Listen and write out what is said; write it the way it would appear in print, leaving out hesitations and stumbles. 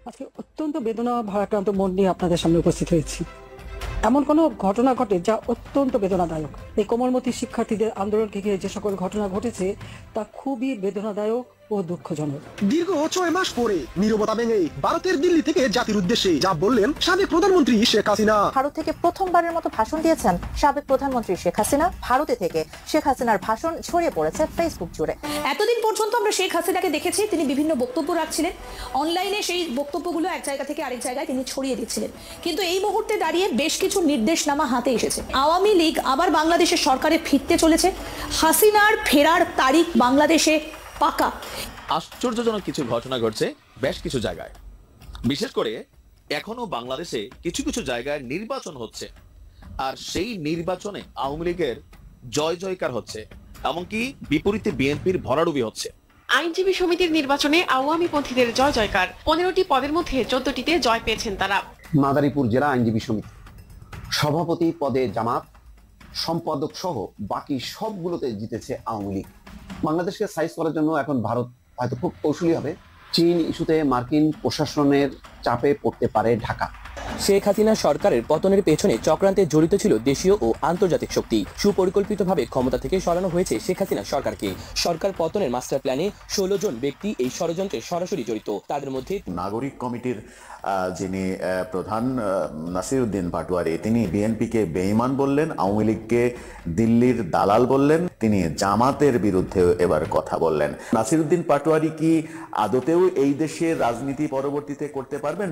আজকে অত্যন্ত বেদনা ভারাক্রান্ত মন নিয়ে আপনাদের সামনে উপস্থিত হয়েছি। এমন কোনো ঘটনা ঘটে যা অত্যন্ত বেদনাদায়ক। এই কোমলমতি শিক্ষার্থীদের আন্দোলনকে ঘিরে যে সকল ঘটনা ঘটেছে তা খুবই বেদনাদায়ক ও দুঃখজনক। দীর্ঘ 6 মাস পরে নীরবতা ভেঙে ভারতের দিল্লি থেকে জাতির উদ্দেশ্যে যা বললেন সাবেক প্রধানমন্ত্রী শেখ হাসিনা। ভারত থেকে প্রথমবারের মতো ভাষণ দিয়েছেন সাবেক প্রধানমন্ত্রী শেখ হাসিনা। ভারতে থেকে শেখ হাসিনার ভাষণ ছড়িয়ে পড়েছে ফেসবুক জুড়ে। এতদিন পর্যন্ত আমরা শেখ হাসিনাকে দেখেছি তিনি বিভিন্ন বক্তব্য রাখছিলেন, অনলাইনে সেই বক্তব্যগুলো এক জায়গা থেকে আরেক জায়গায় তিনি ছড়িয়ে দিচ্ছিলেন। কিন্তু এই মুহূর্তে দাঁড়িয়ে বেশ কিছু নির্দেশনামা হাতে এসেছে। আওয়ামী লীগ আবার বাংলাদেশের সরকারে ফিরতে চলেছে। হাসিনার ফেরার তারিখ বাংলাদেশে পাকা। আশ্চর্যজনক কিছু ঘটনা ঘটছে বেশ কিছু জায়গায়। বিশেষ করে এখনো বাংলাদেশে কিছু কিছু জায়গায় নির্বাচন হচ্ছে, আর সেই নির্বাচনে আওয়ামী লীগের জয় জয়কার হচ্ছে, এমনকি বিপরীতে বিএনপির ভরাডুবি হচ্ছে। আইনজীবী সমিতির নির্বাচনে আওয়ামী পন্থীদের জয় জয়কার। 15টি পদের মধ্যে 14টিতে জয় পেয়েছেন তারা। মাদারীপুর জেলা আইনজীবী সমিতি সভাপতি পদে জামাত, সম্পাদক সহ বাকি সবগুলোতে জিতেছে আওয়ামী লীগ। বাংলাদেশকে সাইজ করার জন্য এখন ভারত হয়তো খুব কৌশলী হবে। চীন ইস্যুতে মার্কিন প্রশাসনের চাপে পড়তে পারে ঢাকা। শেখ হাসিনা সরকারের পতনের পেছনে চক্রান্তে জড়িত ছিল দেশীয় ও আন্তর্জাতিক শক্তি। সুপরিকল্পিতভাবে ক্ষমতা থেকে সরানো হয়েছে শেখ হাসিনা সরকারকে। সরকার পতনের মাস্টার প্ল্যানে 16 জন ব্যক্তি এই ষড়যন্ত্রে সরাসরি জড়িত। তাদের মধ্যে নাগরিক কমিটির যিনি প্রধান নাসিরউদ্দিন পাটোয়ারি, তিনি বিএনপিকে বেঈমান বললেন, আওয়ামী লীগকে দিল্লির দালাল বললেন, তিনি জামাতের বিরুদ্ধে এবার কথা বললেন। নাসিরউদ্দিন পাটোয়ারি কি আদতেও এই দেশের রাজনীতি পরবর্তীতে করতে পারবেন?